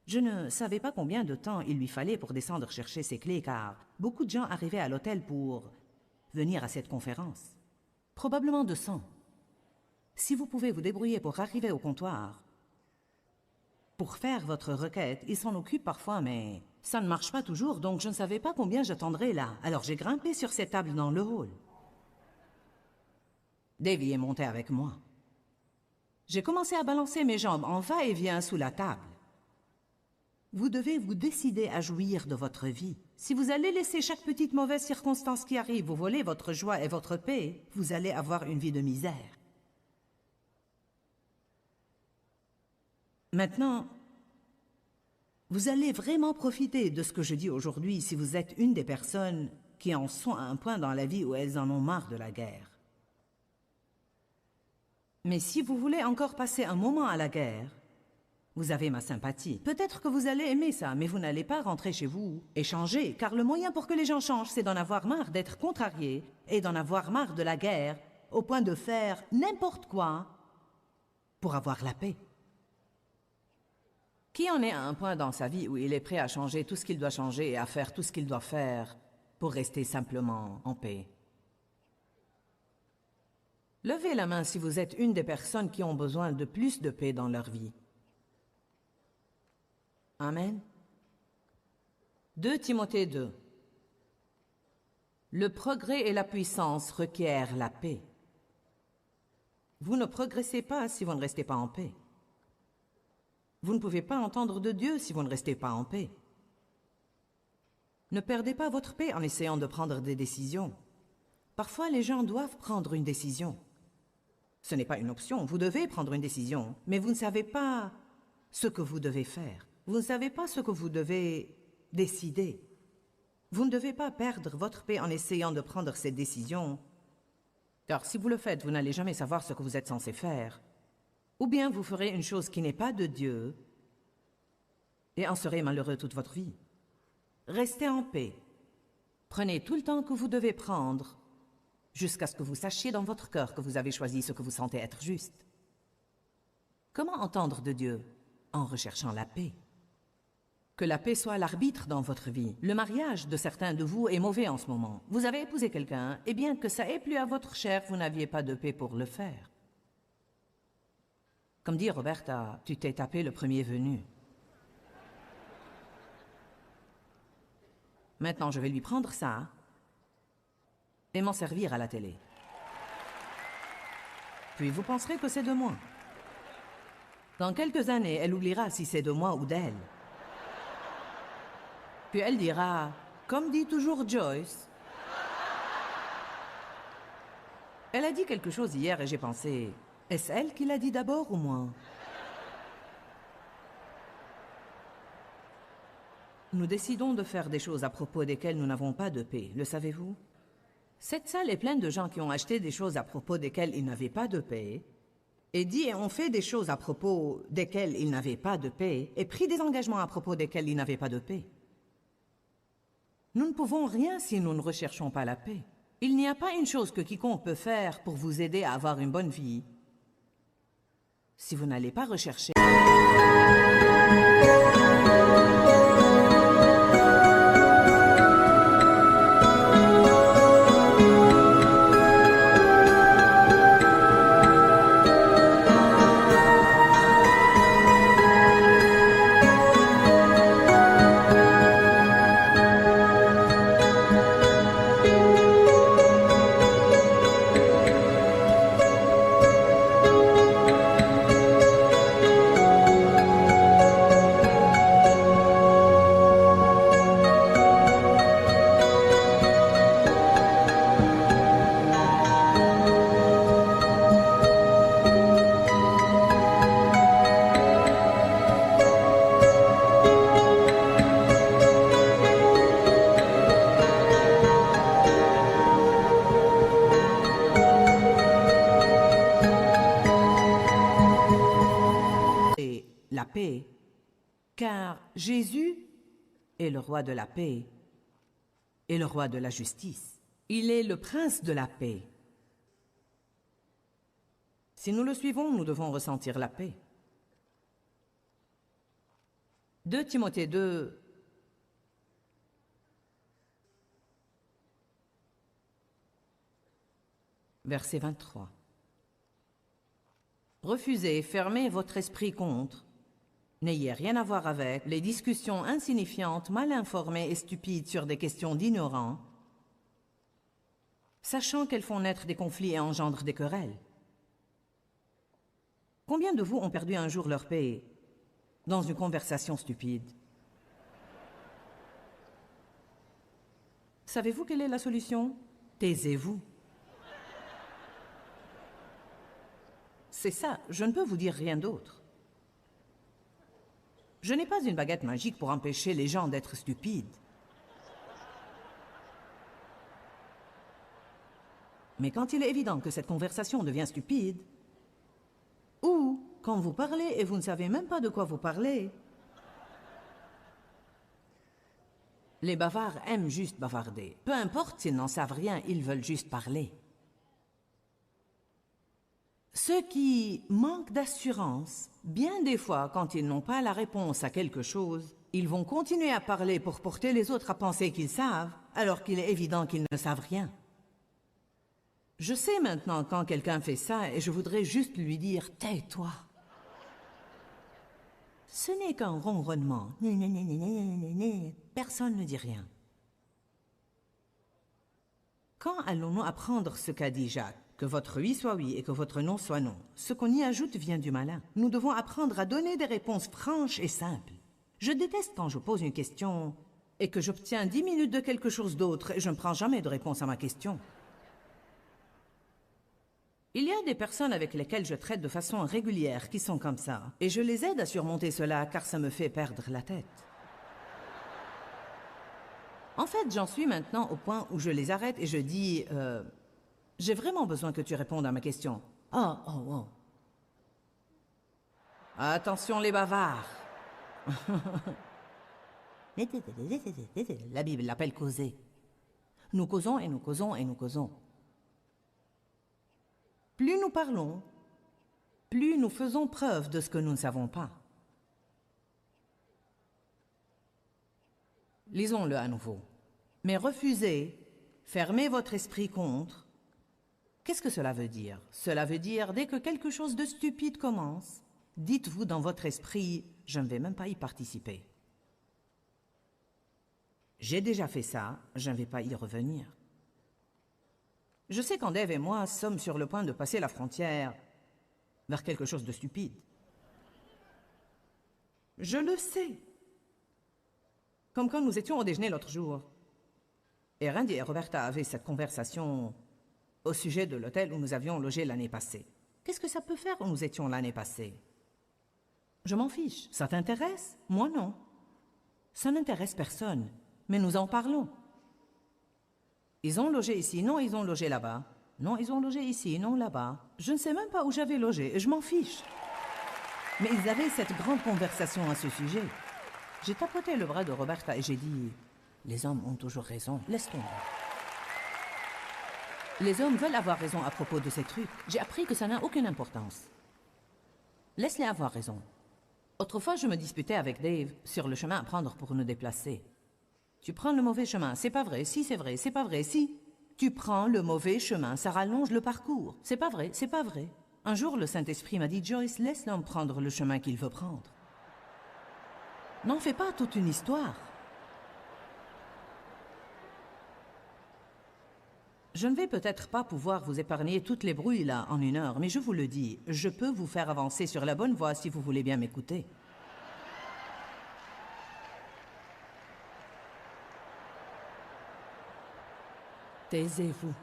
B: Je ne savais pas combien de temps il lui fallait pour descendre chercher ses clés, car beaucoup de gens arrivaient à l'hôtel pour venir à cette conférence. Probablement 200. Si vous pouvez vous débrouiller pour arriver au comptoir, pour faire votre requête, il s'en occupe parfois, mais Ça ne marche pas toujours, donc je ne savais pas combien j'attendrais là. Alors j'ai grimpé sur cette table dans le hall. Davy est monté avec moi. J'ai commencé à balancer mes jambes en va-et-vient sous la table. Vous devez vous décider à jouir de votre vie. Si vous allez laisser chaque petite mauvaise circonstance qui arrive vous voler votre joie et votre paix, vous allez avoir une vie de misère. Maintenant, vous allez vraiment profiter de ce que je dis aujourd'hui si vous êtes une des personnes qui en sont à un point dans la vie où elles en ont marre de la guerre. Mais si vous voulez encore passer un moment à la guerre, vous avez ma sympathie. Peut-être que vous allez aimer ça, mais vous n'allez pas rentrer chez vous et changer, car le moyen pour que les gens changent, c'est d'en avoir marre d'être contrariés et d'en avoir marre de la guerre, au point de faire n'importe quoi pour avoir la paix. Qui en est à un point dans sa vie où il est prêt à changer tout ce qu'il doit changer et à faire tout ce qu'il doit faire pour rester simplement en paix? Levez la main si vous êtes une des personnes qui ont besoin de plus de paix dans leur vie. Amen. 2 Timothée 2. Le progrès et la puissance requièrent la paix. Vous ne progressez pas si vous ne restez pas en paix. Vous ne pouvez pas entendre de Dieu si vous ne restez pas en paix. Ne perdez pas votre paix en essayant de prendre des décisions. Parfois, les gens doivent prendre une décision. Ce n'est pas une option, vous devez prendre une décision, mais vous ne savez pas ce que vous devez faire. Vous ne savez pas ce que vous devez décider. Vous ne devez pas perdre votre paix en essayant de prendre cette décision, car si vous le faites, vous n'allez jamais savoir ce que vous êtes censé faire. Ou bien vous ferez une chose qui n'est pas de Dieu et en serez malheureux toute votre vie. Restez en paix. Prenez tout le temps que vous devez prendre jusqu'à ce que vous sachiez dans votre cœur que vous avez choisi ce que vous sentez être juste. Comment entendre de Dieu? En recherchant la paix. Que la paix soit l'arbitre dans votre vie. Le mariage de certains de vous est mauvais en ce moment. Vous avez épousé quelqu'un, et bien que ça ait plu à votre chair, vous n'aviez pas de paix pour le faire. Comme dit Roberta, tu t'es tapé le premier venu. Maintenant, je vais lui prendre ça et m'en servir à la télé. Puis vous penserez que c'est de moi. Dans quelques années, elle oubliera si c'est de moi ou d'elle. Puis elle dira, comme dit toujours Joyce, elle a dit quelque chose hier et j'ai pensé, est-ce elle qui l'a dit d'abord ou moi? Nous décidons de faire des choses à propos desquelles nous n'avons pas de paix, le savez-vous? Cette salle est pleine de gens qui ont acheté des choses à propos desquelles ils n'avaient pas de paix, et dit et ont fait des choses à propos desquelles ils n'avaient pas de paix, et pris des engagements à propos desquels ils n'avaient pas de paix. Nous ne pouvons rien si nous ne recherchons pas la paix. Il n'y a pas une chose que quiconque peut faire pour vous aider à avoir une bonne vie si vous n'allez pas rechercher. La paix, car Jésus est le roi de la paix et le roi de la justice. Il est le prince de la paix. Si nous le suivons, nous devons ressentir la paix. 2 Timothée 2, verset 23. Refusez, fermez votre esprit contre. N'ayez rien à voir avec les discussions insignifiantes, mal informées et stupides sur des questions d'ignorants, sachant qu'elles font naître des conflits et engendrent des querelles. Combien de vous ont perdu un jour leur paix dans une conversation stupide? Savez-vous quelle est la solution? Taisez-vous. C'est ça, je ne peux vous dire rien d'autre. Je n'ai pas une baguette magique pour empêcher les gens d'être stupides. Mais quand il est évident que cette conversation devient stupide, ou quand vous parlez et vous ne savez même pas de quoi vous parlez, les bavards aiment juste bavarder. Peu importe s'ils n'en savent rien, ils veulent juste parler. Ceux qui manquent d'assurance, bien des fois, quand ils n'ont pas la réponse à quelque chose, ils vont continuer à parler pour porter les autres à penser qu'ils savent, alors qu'il est évident qu'ils ne savent rien. Je sais maintenant quand quelqu'un fait ça et je voudrais juste lui dire « Tais-toi ». Ce n'est qu'un ronronnement. Personne ne dit rien. Quand allons-nous apprendre ce qu'a dit Jacques? Que votre oui soit oui et que votre non soit non. Ce qu'on y ajoute vient du malin. Nous devons apprendre à donner des réponses franches et simples. Je déteste quand je pose une question et que j'obtiens 10 minutes de quelque chose d'autre et je ne prends jamais de réponse à ma question. Il y a des personnes avec lesquelles je traite de façon régulière qui sont comme ça. Et je les aide à surmonter cela car ça me fait perdre la tête. En fait, j'en suis maintenant au point où je les arrête et je dis... j'ai vraiment besoin que tu répondes à ma question. Oh. Attention les bavards. La Bible l'appelle causer. Nous causons et nous causons et nous causons. Plus nous parlons, plus nous faisons preuve de ce que nous ne savons pas. Lisons-le à nouveau. Mais refusez, fermez votre esprit contre. Qu'est-ce que cela veut dire? Cela veut dire, dès que quelque chose de stupide commence, dites-vous dans votre esprit, je ne vais même pas y participer. J'ai déjà fait ça, je ne vais pas y revenir. Je sais quand Dave et moi sommes sur le point de passer la frontière vers quelque chose de stupide. Je le sais. Comme quand nous étions au déjeuner l'autre jour. Et Randy et Roberta avaient cette conversation au sujet de l'hôtel où nous avions logé l'année passée. Qu'est-ce que ça peut faire où nous étions l'année passée? Je m'en fiche. Ça t'intéresse? Moi non. Ça n'intéresse personne. Mais nous en parlons. Ils ont logé ici, non, ils ont logé là-bas. Non, ils ont logé ici, non, là-bas. Je ne sais même pas où j'avais logé, et je m'en fiche. Mais ils avaient cette grande conversation à ce sujet. J'ai tapoté le bras de Roberta et j'ai dit « Les hommes ont toujours raison, laisse tomber. » Les hommes veulent avoir raison à propos de ces trucs. J'ai appris que ça n'a aucune importance. Laisse-les avoir raison. Autrefois, je me disputais avec Dave sur le chemin à prendre pour nous déplacer. Tu prends le mauvais chemin, c'est pas vrai, si c'est vrai, c'est pas vrai, si. Tu prends le mauvais chemin, ça rallonge le parcours. C'est pas vrai, c'est pas vrai. Un jour, le Saint-Esprit m'a dit, Joyce, laisse l'homme prendre le chemin qu'il veut prendre. N'en fais pas toute une histoire. Je ne vais peut-être pas pouvoir vous épargner toutes les brouilles là en 1 heure, mais je vous le dis, je peux vous faire avancer sur la bonne voie si vous voulez bien m'écouter. Taisez-vous.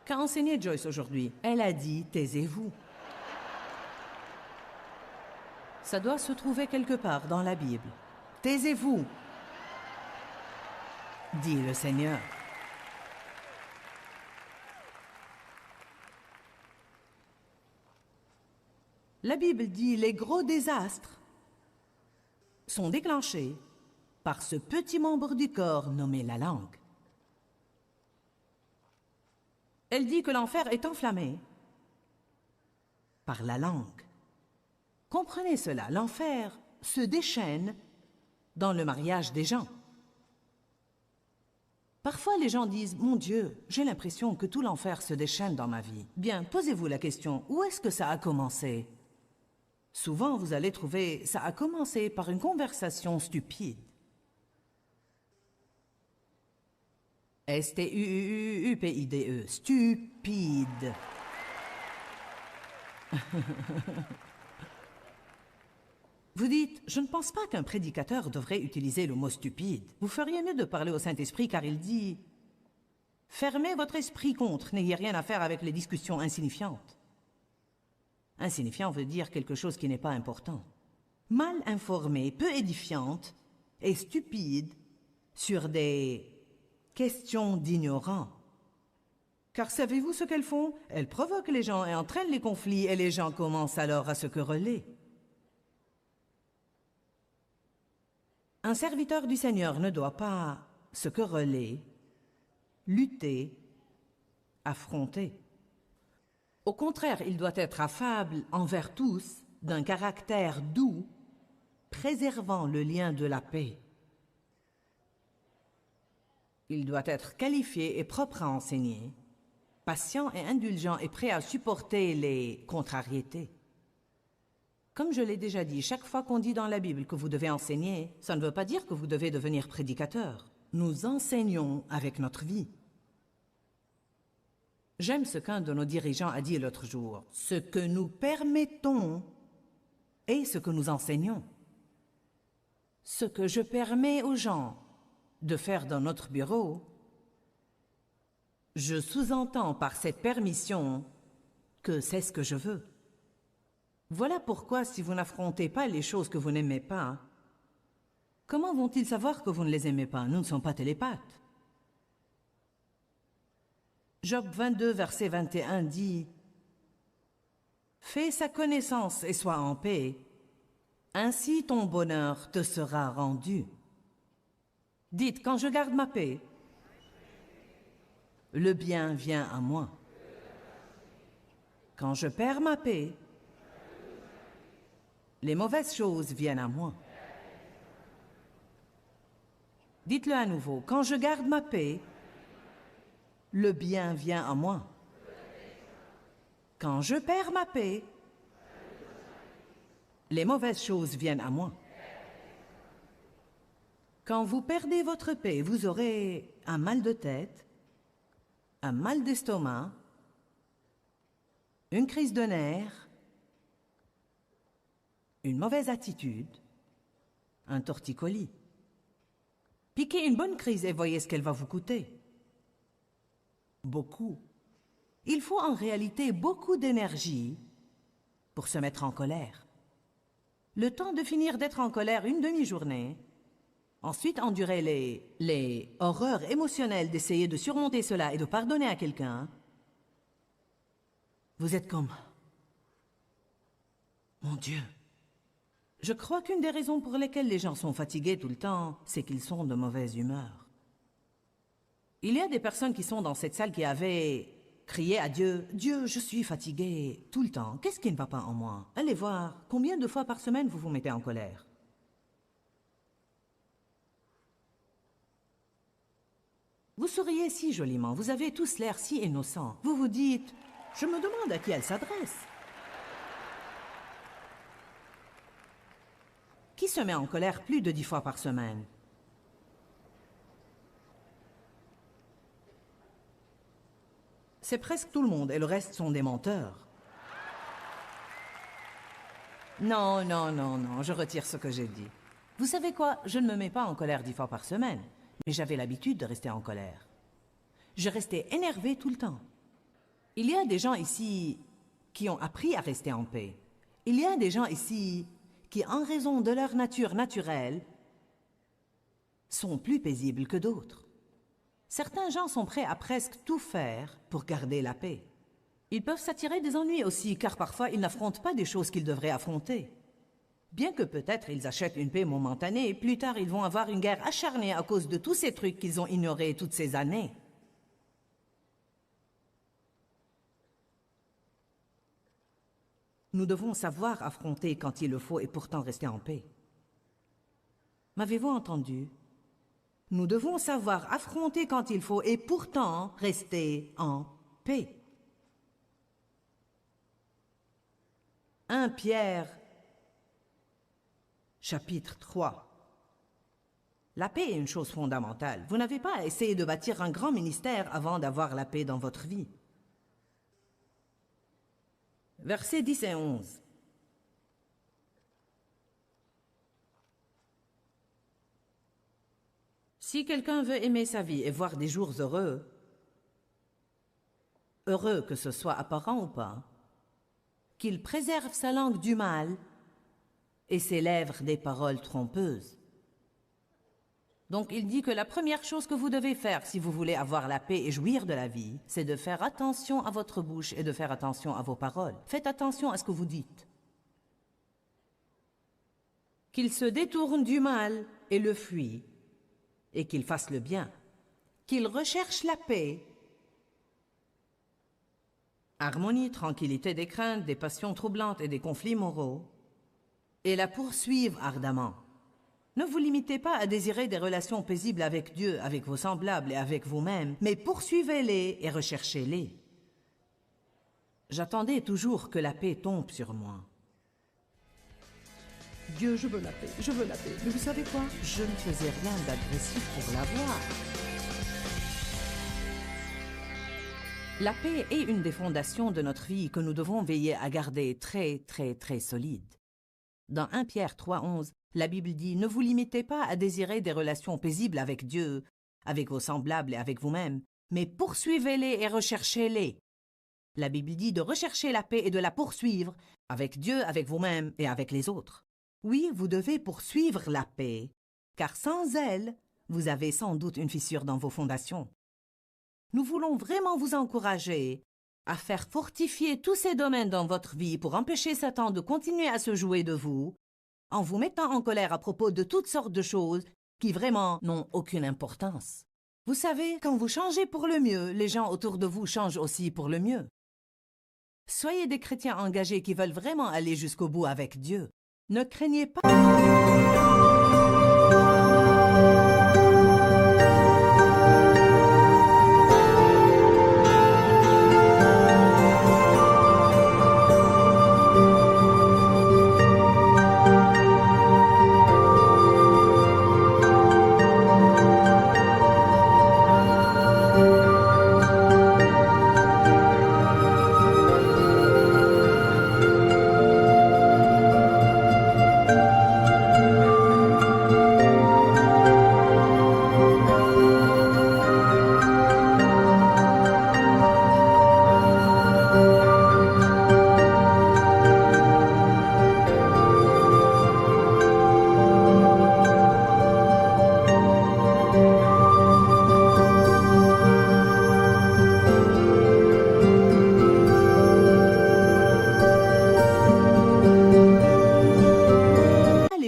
B: Qu'a enseigné Joyce aujourd'hui? Elle a dit « taisez-vous ». Ça doit se trouver quelque part dans la Bible. Taisez-vous, dit le Seigneur. La Bible dit les gros désastres sont déclenchés par ce petit membre du corps nommé la langue. Elle dit que l'enfer est enflammé par la langue. Comprenez cela, l'enfer se déchaîne dans le mariage des gens. Parfois, les gens disent « Mon Dieu, j'ai l'impression que tout l'enfer se déchaîne dans ma vie. » Bien, posez-vous la question, où est-ce que ça a commencé?
D: Souvent, vous allez trouver, ça a commencé par une conversation stupide. S-T-U-U-U-P-I-D-E, stupide. Vous dites, je ne pense pas qu'un prédicateur devrait utiliser le mot stupide. Vous feriez mieux de parler au Saint-Esprit car il dit « Fermez votre esprit contre, n'ayez rien à faire avec les discussions insignifiantes. » Insignifiant veut dire quelque chose qui n'est pas important. Mal informée, peu édifiante et stupide sur des questions d'ignorants. Car savez-vous ce qu'elles font? Elles provoquent les gens et entraînent les conflits et les gens commencent alors à se quereller. Un serviteur du Seigneur ne doit pas se quereller, lutter, affronter. Au contraire, il doit être affable envers tous, d'un caractère doux, préservant le lien de la paix. Il doit être qualifié et propre à enseigner, patient et indulgent et prêt à supporter les contrariétés. Comme je l'ai déjà dit, chaque fois qu'on dit dans la Bible que vous devez enseigner, ça ne veut pas dire que vous devez devenir prédicateur. Nous enseignons avec notre vie. J'aime ce qu'un de nos dirigeants a dit l'autre jour. Ce que nous permettons est ce que nous enseignons. Ce que je permets aux gens de faire dans notre bureau, je sous-entends par cette permission que c'est ce que je veux. Voilà pourquoi si vous n'affrontez pas les choses que vous n'aimez pas, comment vont-ils savoir que vous ne les aimez pas? Nous ne sommes pas télépathes. Job 22, verset 21 dit « Fais sa connaissance et sois en paix, ainsi ton bonheur te sera rendu. » Dites, quand je garde ma paix, le bien vient à moi. Quand je perds ma paix, les mauvaises choses viennent à moi. Dites-le à nouveau, quand je garde ma paix, le bien vient à moi. Quand je perds ma paix, les mauvaises choses viennent à moi. Quand vous perdez votre paix, vous aurez un mal de tête, un mal d'estomac, une crise de nerfs, une mauvaise attitude, un torticolis. Piquez une bonne crise et voyez ce qu'elle va vous coûter. Beaucoup. Il faut en réalité beaucoup d'énergie pour se mettre en colère. Le temps de finir d'être en colère une demi-journée, ensuite endurer les horreurs émotionnelles d'essayer de surmonter cela et de pardonner à quelqu'un, vous êtes comme « Mon Dieu !» Je crois qu'une des raisons pour lesquelles les gens sont fatigués tout le temps, c'est qu'ils sont de mauvaise humeur. Il y a des personnes qui sont dans cette salle qui avaient crié à Dieu, « Dieu, je suis fatigué tout le temps. Qu'est-ce qui ne va pas en moi? » Allez voir, combien de fois par semaine vous vous mettez en colère? Vous souriez si joliment, vous avez tous l'air si innocents. Vous vous dites, « Je me demande à qui elle s'adresse. » Qui se met en colère plus de 10 fois par semaine? C'est presque tout le monde et le reste sont des menteurs. Non, non, non, non, je retire ce que j'ai dit. Vous savez quoi? Je ne me mets pas en colère 10 fois par semaine, mais j'avais l'habitude de rester en colère. Je restais énervée tout le temps. Il y a des gens ici qui ont appris à rester en paix. Il y a des gens ici qui, en raison de leur nature naturelle, sont plus paisibles que d'autres. Certains gens sont prêts à presque tout faire pour garder la paix. Ils peuvent s'attirer des ennuis aussi, car parfois ils n'affrontent pas des choses qu'ils devraient affronter. Bien que peut-être ils achètent une paix momentanée, plus tard ils vont avoir une guerre acharnée à cause de tous ces trucs qu'ils ont ignorés toutes ces années. Nous devons savoir affronter quand il le faut et pourtant rester en paix. M'avez-vous entendu? Nous devons savoir affronter quand il faut et pourtant rester en paix. 1 Pierre Chapitre 3. La paix est une chose fondamentale. Vous n'avez pas à essayer de bâtir un grand ministère avant d'avoir la paix dans votre vie. Versets 10 et 11. Si quelqu'un veut aimer sa vie et voir des jours heureux, heureux que ce soit apparent ou pas, qu'il préserve sa langue du mal et ses lèvres des paroles trompeuses. Donc il dit que la première chose que vous devez faire si vous voulez avoir la paix et jouir de la vie, c'est de faire attention à votre bouche et de faire attention à vos paroles. Faites attention à ce que vous dites. Qu'il se détourne du mal et le fuit, et qu'il fasse le bien. Qu'il recherche la paix. Harmonie, tranquillité des craintes, des passions troublantes et des conflits moraux, et la poursuivre ardemment. Ne vous limitez pas à désirer des relations paisibles avec Dieu, avec vos semblables et avec vous-même, mais poursuivez-les et recherchez-les. J'attendais toujours que la paix tombe sur moi. Dieu, je veux la paix, je veux la paix. Mais vous savez quoi? Je ne faisais rien d'agressif pour l'avoir. La paix est une des fondations de notre vie que nous devons veiller à garder très, très, très solide. Dans 1 Pierre 3,11, la Bible dit « Ne vous limitez pas à désirer des relations paisibles avec Dieu, avec vos semblables et avec vous-même, mais poursuivez-les et recherchez-les. » La Bible dit de rechercher la paix et de la poursuivre avec Dieu, avec vous-même et avec les autres. Oui, vous devez poursuivre la paix, car sans elle, vous avez sans doute une fissure dans vos fondations. Nous voulons vraiment vous encourager à faire fortifier tous ces domaines dans votre vie pour empêcher Satan de continuer à se jouer de vous, en vous mettant en colère à propos de toutes sortes de choses qui vraiment n'ont aucune importance. Vous savez, quand vous changez pour le mieux, les gens autour de vous changent aussi pour le mieux. Soyez des chrétiens engagés qui veulent vraiment aller jusqu'au bout avec Dieu. Ne craignez pas.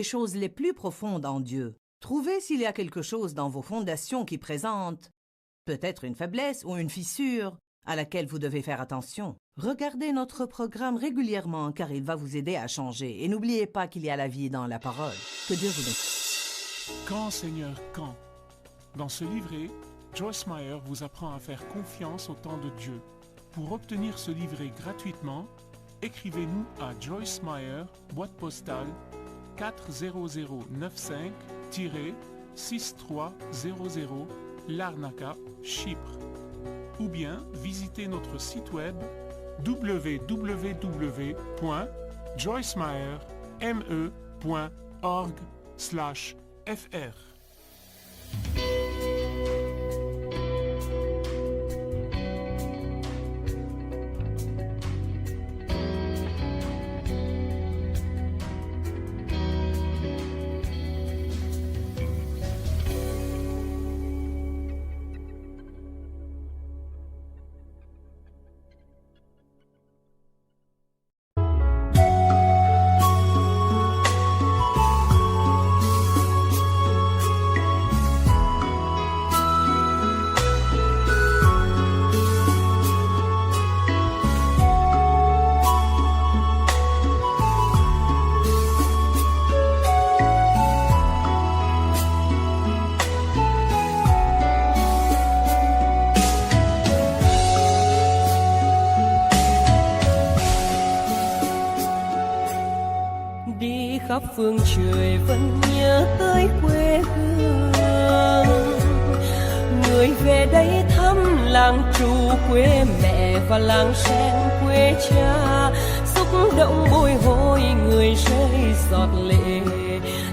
D: Choses les plus profondes en Dieu. Trouvez s'il y a quelque chose dans vos fondations qui présente peut-être une faiblesse ou une fissure à laquelle vous devez faire attention. Regardez notre programme régulièrement car il va vous aider à changer. Et n'oubliez pas qu'il y a la vie dans la parole. Que Dieu vous bénisse.
A: Quand, Seigneur, quand? Dans ce livret, Joyce Meyer vous apprend à faire confiance au temps de Dieu. Pour obtenir ce livret gratuitement, écrivez-nous à Joyce Meyer, boîte postale 40095-6300 Larnaca, Chypre. Ou bien visitez notre site web www.joycemeyer.org/fr.
E: phương trời vẫn nhớ tới quê hương. Người về đây thăm làng trù quê mẹ và làng sen quê cha, xúc động bồi hồi người rơi giọt lệ,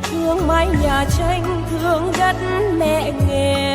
E: thương mái nhà tranh thương đất mẹ nghèo.